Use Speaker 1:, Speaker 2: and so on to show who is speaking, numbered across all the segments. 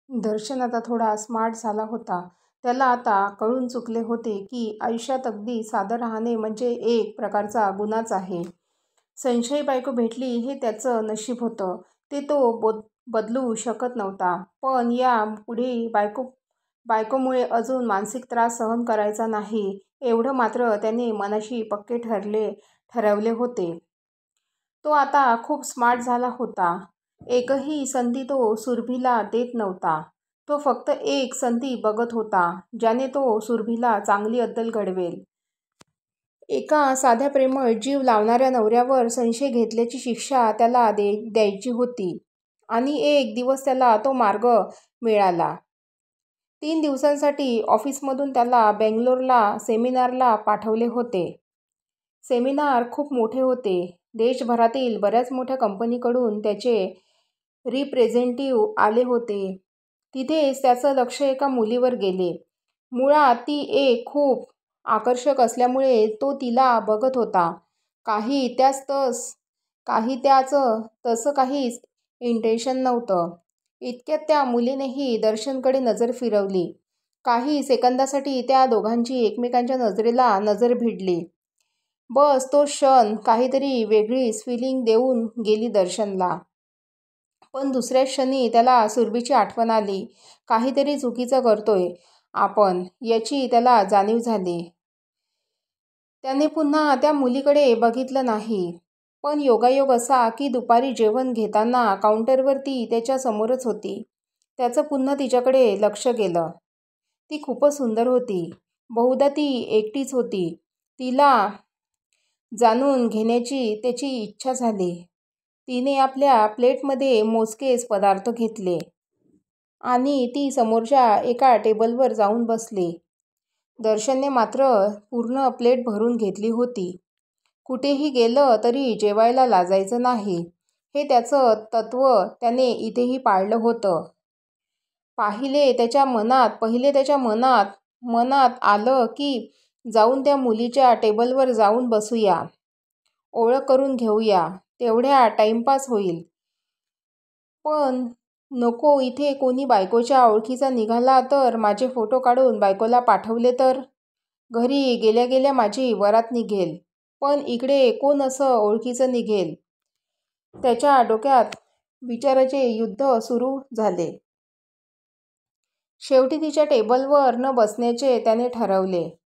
Speaker 1: दर्शन आता थोडा स्मार्ट झाला होता. त्याला आता कळून चुकले होते की आयुष्यात अगदी साधं राहणे म्हणजे एक प्रकारचा गुन्हाच आहे. संशयी बायको भेटली हे त्याचं नशीब होतं. ते तो बदलू शकत नव्हता. पण या पुढे बायकोमुळे अजून मानसिक त्रास सहन करायचा नाही, एवढं मात्र त्याने मनाशी पक्के ठरवले होते. तो आता खूप स्मार्ट झाला होता. एकही संधी तो सुरभीला देत नव्हता. तो फक्त एक संधी बघत होता, ज्याने तो सुरभीला चांगली अद्दल घडवेल. एका साध्या प्रेमळ जीव लावणाऱ्या नवऱ्यावर संशय घेतल्याची शिक्षा त्याला द्यायची होती. आणि एक दिवस त्याला तो मार्ग मिळाला. 3 दिवसांसाठी ऑफिसमधून त्याला बेंगलोरला सेमिनारला पाठवले होते. सेमिनार खूप मोठे होते. देशभरातील बऱ्याच मोठ्या कंपनीकडून त्याचे रिप्रेझेंटेटिव्ह आले होते. तिथेच त्याचं लक्ष एका मुलीवर गेले. मुळात ती एक खूप आकर्षक असल्यामुळे तो तिला बघत होता. काही त्याचं तसं काहीच इंटेन्शन नव्हतं. इतक्यात त्या मुलीनेही दर्शनकडे नजर फिरवली. काही सेकंदासाठी त्या दोघांची एकमेकांच्या नजरेला नजर भिडली. बस तो क्षण काहीतरी वेगळीच फिलिंग देऊन गेली दर्शनला. पण दुसऱ्या क्षणी त्याला सुरभीची आठवण आली. काहीतरी चुकीचं करतोय आपण, याची त्याला जाणीव झाली. त्याने पुन्हा त्या मुलीकडे बघितलं नाही. पण योगायोग असा की दुपारी जेवण घेताना काउंटरवर ती त्याच्या समोरच होती. त्याचं पुन्हा तिच्याकडे लक्ष गेलं. ती खूपच सुंदर होती. बहुधा ती एकटीच होती. तिला जाणून घेण्याची त्याची इच्छा झाली. तिने आपल्या प्लेटमध्ये मोजकेच पदार्थ घेतले आणि ती समोरच्या एका टेबलवर जाऊन बसली. दर्शनने मात्र पूर्ण प्लेट भरून घेतली होती. कुठेही गेलं तरी जेवायला लाजायचं नाही, हे त्याचं तत्त्व त्याने इथेही पाळलं होतं. पहिले त्याच्या मनात आलं की जाऊन त्या मुलीच्या टेबलवर जाऊन बसूया, ओळख करून घेऊया, तेवढ्या टाइमपास होईल. पण नको, इथे कोणी बायकोच्या ओळखीचा निघाला तर, माझे फोटो काढून बायकोला पाठवले तर, घरी गेल्या गेल्या माझी वरात निघेल. पण इकडे कोण असं ओळखीचं निघेल? त्याच्या डोक्यात विचाराचे युद्ध सुरू झाले. शेवटी तिच्या टेबलवर न बसण्याचे त्याने ठरवले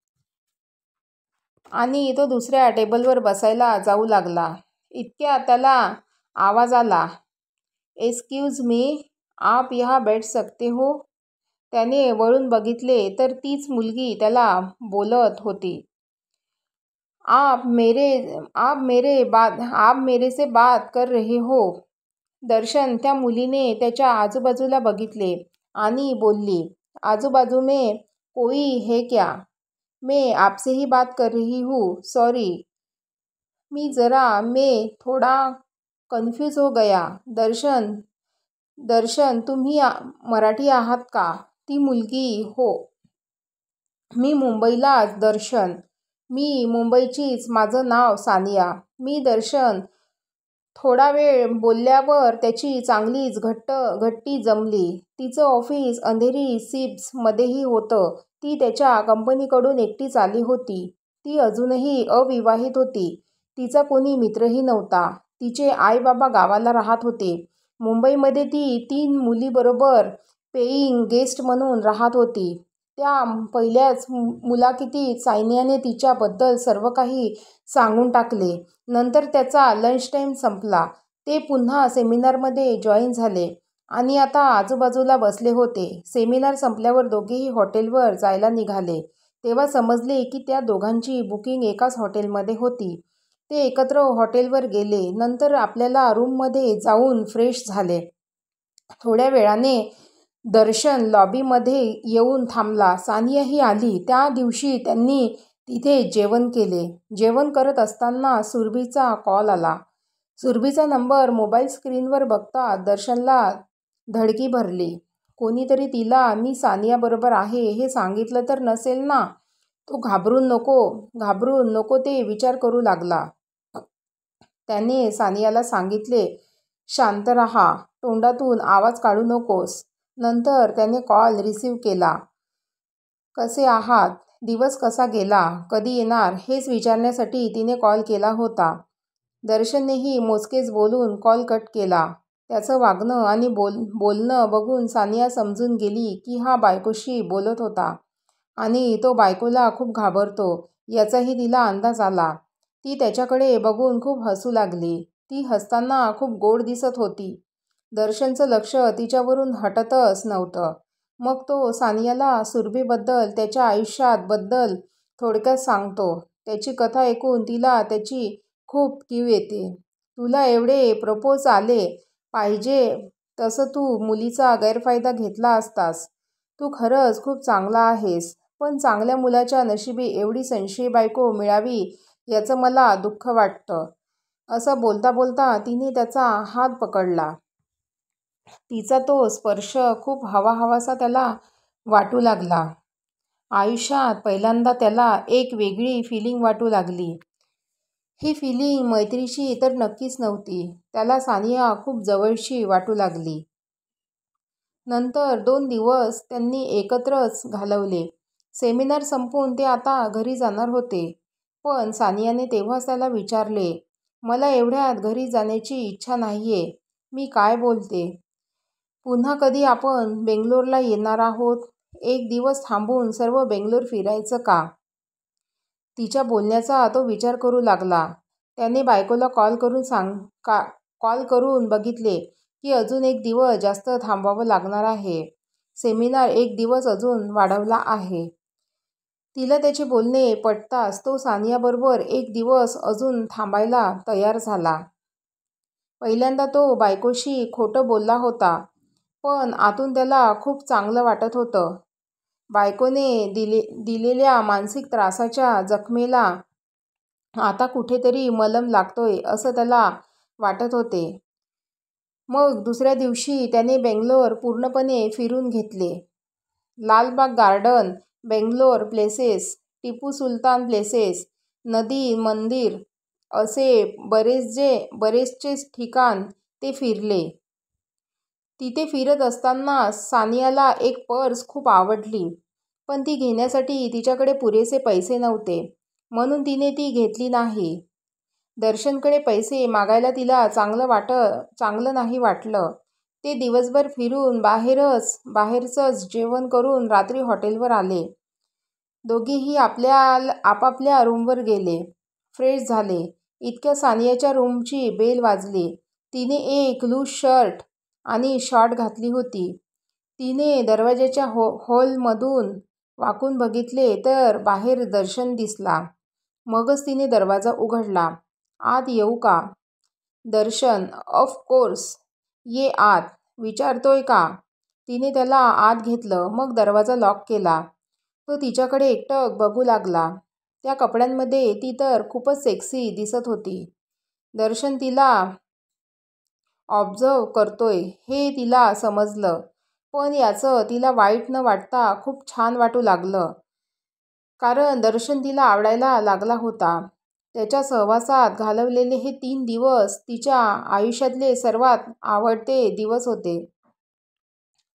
Speaker 1: आणि तो दुसऱ्या टेबलवर बसायला जाऊ लागला. इतक्यात त्याला आवाज आला, एक्सक्यूज मी, आप यहाँ बैठ सकते हो? त्याने वळून बघितले तर तीच मुलगी त्याला बोलत होती. आप मेरे से बात कर रहे हो? दर्शन त्या मुलीने त्याच्या आजूबाजूला बघितले आणि बोलली, आजूबाजू में कोई है क्या? मैं आपसे ही बात कर रही हूँ, सॉरी. मैं थोड़ा कन्फ्यूज हो गया. दर्शन तुम्ही मराठी आहात का? ती मुलगी, हो. मी मुंबईलाच. दर्शन, मी मुंबईचीच. माझं नाव सानिया. मी. दर्शन थोडा वेळ बोलल्यावर त्याची चांगलीच घट्टी जमली. तिचं ऑफिस अंधेरी सिप्स मध्येही होतं. ती त्याच्या कंपनीकडून एकटीच आली होती. ती अजूनही अविवाहित होती. तिचा कोणी मित्रही नव्हता. तिचे आई बाबा गावाला राहत होते. मुंबईमध्ये ती 3 मुलींबरोबर पेईंग गेस्ट म्हणून राहत होती. त्या पहिल्याच मुलाखतीत सानियाने तिच्याबद्दल सर्व काही सांगून टाकले. नंतर त्याचा लंच टाईम संपला. ते पुन्हा सेमिनारमध्ये जॉईन झाले आणि आता आजूबाजूला बसले होते. सेमिनार संपल्यावर दोघेही हॉटेलवर जायला निघाले. तेव्हा समजले की त्या दोघांची बुकिंग एकाच हॉटेलमध्ये होती. ते एकत्र हॉटेलवर गेले. नंतर आपल्या रूममध्ये जाऊन फ्रेश झाले. थोड्या वेळाने दर्शन लॉबीमध्ये येऊन थांबला. सानियाही आली. त्या दिवशी त्यांनी तिथे जेवण केले. जेवण करत असताना सुरभीचा कॉल आला. सुरभीचा नंबर मोबाईल स्क्रीनवर बघता दर्शनला धडकी भरली. कोणीतरी तिला मी सानियाबरोबर आहे हे सांगितलं तर नसेल ना? तो घाबरून नको ते विचार करू लागला. त्याने सानियाला सांगितले, शांत राहा, तोंडातून आवाज काढू नकोस. नंतर त्याने कॉल रिसीव्ह केला. कसे आहात? दिवस कसा गेला? कधी येणार? हेच विचारण्यासाठी तिने कॉल केला होता. दर्शननेही मोजकेच बोलून कॉल कट केला. त्याचं वागणं आणि बोलणं बघून सानिया समजून गेली की हा बायकोशी बोलत होता आणि तो बायकोला खूप घाबरतो याचाही तिला अंदाज आला. ती त्याच्याकडे बघून खूप हसू लागली. ती हसताना खूप गोड दिसत होती. दर्शनचं लक्ष तिच्यावरून हटतच नव्हतं. मग तो सानियाला सुरभीबद्दल, त्याच्या आयुष्याबद्दल थोडक्यात सांगतो. त्याची कथा ऐकून तिला त्याची खूप कीव येते. तुला एवढे प्रपोज आले पाहिजे तसं तू मुलीचा गैरफायदा घेतला असतास. तू खरंच खूप चांगला आहेस. पण चांगल्या मुलाच्या नशिबी एवढी संशयी बायको मिळावी याचं मला दुःख वाटतं. असं बोलता बोलता तिने त्याचा हात पकडला. तिचा तो स्पर्श खूप हवाहवासा त्याला वाटू लागला. आयुष्यात पहिल्यांदा त्याला एक वेगळी फिलिंग वाटू लागली. ही फिलिंग मैत्रीची तर नक्कीच नव्हती. त्याला सानिया खूप जवळची वाटू लागली. नंतर 2 दिवस त्यांनी एकत्रच घालवले. सेमिनार संपून ते आता घरी जाणार होते. पण सानियाने तेव्हाच त्याला विचारले, मला एवढ्यात घरी जाण्याची इच्छा नाहीये. मी काय बोलते? पुन्हा कधी आपण बेंगलोरला येणार आहोत? एक दिवस थांबून सर्व बेंगलोर फिरायचं का? तिच्या बोलण्याचा तो विचार करू लागला. त्याने बायकोला कॉल करून बघितले की अजून 1 दिवस जास्त थांबावं लागणार आहे. सेमिनार 1 दिवस अजून वाढवला आहे. तिला त्याचे बोलणे पटताच तो सानियाबरोबर 1 दिवस अजून थांबायला तयार झाला. पहिल्यांदा तो बायकोशी खोटं बोलला होता. पण आतून त्याला खूप चांगलं वाटत होतं. बायकोने दिलेल्या मानसिक त्रासाच्या जखमेला आता कुठेतरी मलम लागतोय असं त्याला वाटत होते. मग दुसऱ्या दिवशी त्याने बेंगलोर पूर्णपणे फिरून घेतले. Lalbaug garden, Bangalore places, Tipu Sultan places, नदी, मंदिर असे बरेचसे ठिकाण ते फिरले. तिथे फिरत असताना सानियाला एक पर्स खूप आवडली. पण ती घेण्यासाठी तिच्याकडे पुरेसे पैसे नव्हते. म्हणून तिने ती घेतली नाही. दर्शनकडे पैसे मागायला तिला चांगलं नाही वाटलं. ते दिवसभर फिरून बाहेरचंच जेवण करून रात्री हॉटेलवर आले. दोघेही आपापल्या रूमवर गेले. फ्रेश झाले. इतक्या सानियाच्या रूमची बेल वाजली. तिने एक लूज शर्ट आणि शॉर्ट घातली होती. तिने दरवाजाच्या हॉलमधून वाकून बघितले तर बाहेर दर्शन दिसला. मगच तिने दरवाजा उघडला. आत येऊ का? दर्शन, ऑफकोर्स, ये आत. विचारतोय का? तिने त्याला आत घेतलं. मग दरवाजा लॉक केला. तो तिच्याकडे एकटक बघू लागला. त्या कपड्यांमध्ये ती तर खूपच सेक्सी दिसत होती. दर्शन तिला ऑब्झर्व करतोय हे तिला समजलं. पण याचं तिला वाईट न वाटता खूप छान वाटू लागलं. कारण दर्शन तिला आवडायला लागला होता. त्याच्या सहवासात घालवलेले हे 3 दिवस तिच्या आयुष्यातले सर्वात आवडते दिवस होते.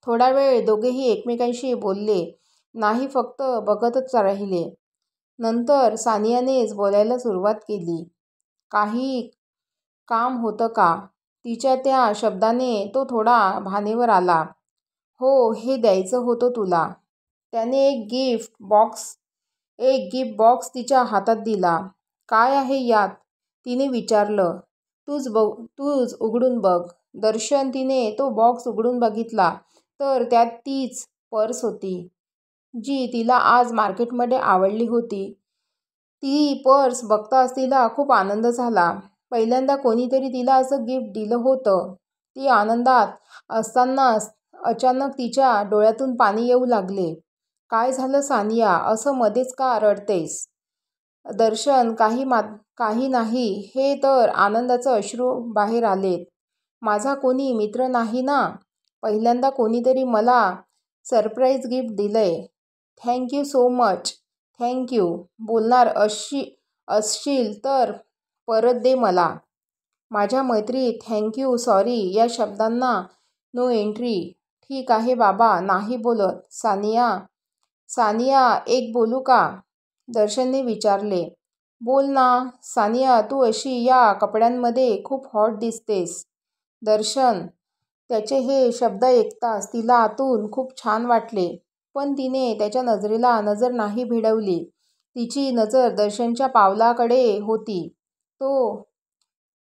Speaker 1: थोडा वेळ दोघेही एकमेकांशी बोलले नाही, फक्त बघतच राहिले. नंतर सानियानेच बोलायला सुरुवात केली. काही काम होतं का? तिच्या त्या शब्दाने तो थोडा भानेवर आला. हो, हे द्यायचं होतं तुला. त्याने एक गिफ्ट बॉक्स तिच्या हातात दिला. काय आहे यात? तिने विचारलं. तूच उघडून बघ. दर्शन तिने तो बॉक्स उघडून बघितला तर त्यात तीच पर्स होती जी तिला आज मार्केटमध्ये आवडली होती. ती पर्स बघताच तिला खूप आनंद झाला. पहिल्यांदा कोणीतरी तिला असं गिफ्ट दिलं होतं. ती आनंदात असतानाच अचानक तिच्या डोळ्यातून पाणी येऊ लागले. काय झालं सानिया? असं मध्येच का रडतेस? दर्शन, काही नाही. हे तर आनंदाचं अश्रू बाहेर आलेत. माझा कोणी मित्र नाही ना. पहिल्यांदा कोणीतरी मला सरप्राईज गिफ्ट दिलंय. Thank you so much. Thank you. बोलणार असशील तर परत दे मला. माझ्या मैत्रीत थँक यू, सॉरी या शब्दांना नो एंट्री. ठीक आहे बाबा, नाही बोलत. सानिया, सानिया, एक बोलू का? दर्शनने विचारले. बोल ना सानिया, तू अशी या कपड्यांमध्ये खूप हॉट दिसतेस. दर्शन, त्याचे हे शब्द ऐकताच तिला आतून खूप छान वाटले. पण तिने त्याच्या नजरेला नजर नाही भिडवली. तिची नजर दर्शनच्या पावलाकडे होती.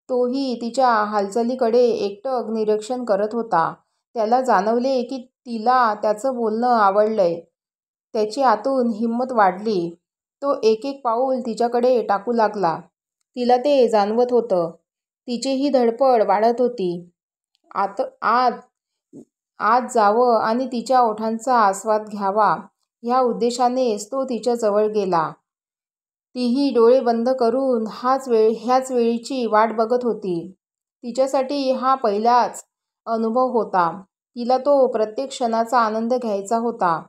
Speaker 1: तोही तिच्या हालचालीकडे एकटक निरीक्षण करत होता. त्याला जाणवले की तिला त्याचं बोलणं आवडलंय. त्याची आतून हिंमत वाढली. तो एक एक पाऊल तिच्याकडे टाकू लागला. तिला ते जाणवत होतं. तिचीही धडपड वाढत होती. आत जावं आणि तिच्या ओठांचा आस्वाद घ्यावा ह्या उद्देशानेच तो तिच्या जवळ गेला. तीही डोळे बंद करून ह्याच वेळीची वाट बघत होती. तिच्यासाठी हा पहिलाच अनुभव होता. तिला तो प्रत्येक क्षणाचा आनंद घ्यायचा होता.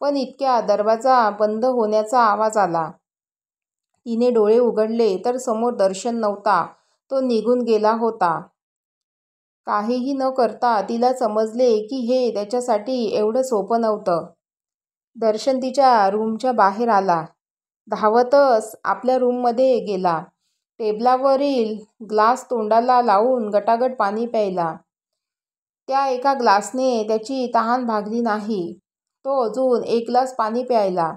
Speaker 1: पण इतक्या दरवाजा बंद होण्याचा आवाज आला. तिने डोळे उघडले तर समोर दर्शन नव्हता. तो निघून गेला होता. काहीही न करता तिला समजले की हे त्याच्यासाठी एवढं सोपं नव्हतं. दर्शन तिच्या रूमच्या बाहेर आला. धावतच आपल्या रूममध्ये गेला. टेबलावरील ग्लास तोंडाला लावून गटागट पाणी प्यायला. त्या एका ग्लासने त्याची तहान भागली नाही. तो अजून एक ग्लास पाणी प्यायला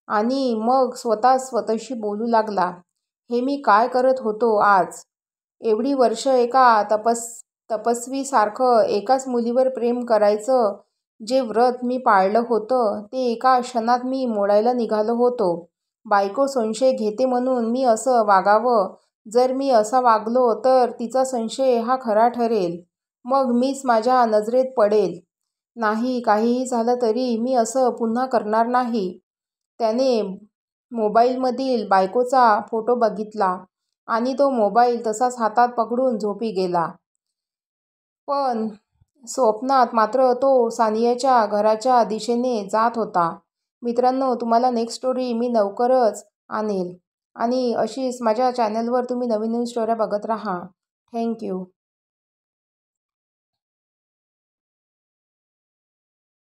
Speaker 1: आणि मग स्वतःशी बोलू लागला. हे मी काय करत होतो आज? एवढी वर्ष एका तपस्वीसारखं एकाच मुलीवर प्रेम करायचं जे व्रत मी पाळलं होतं ते एका क्षणात मी मोडायला निघालो होतो. बायको संशय घेते म्हणून मी असं वागावं. जर मी असा वागलो तर तिचा संशय हा खरा ठरेल. मग मीच माझ्या नजरेत पडेल. नाही, काहीही झालं तरी मी असं पुन्हा करणार नाही. त्याने मोबाईलमधील बायकोचा फोटो बघितला आणि तो मोबाईल तसाच हातात पकडून झोपी गेला. पण स्वप्नात मात्र तो सानियाच्या घराच्या दिशेने जात होता. मित्रांनो, तुम्हाला नेक्स्ट स्टोरी मी लवकरच आणेल आणि अशीच माझ्या चॅनलवर तुम्ही नवीन स्टोऱ्या बघत राहा. थँक्यू.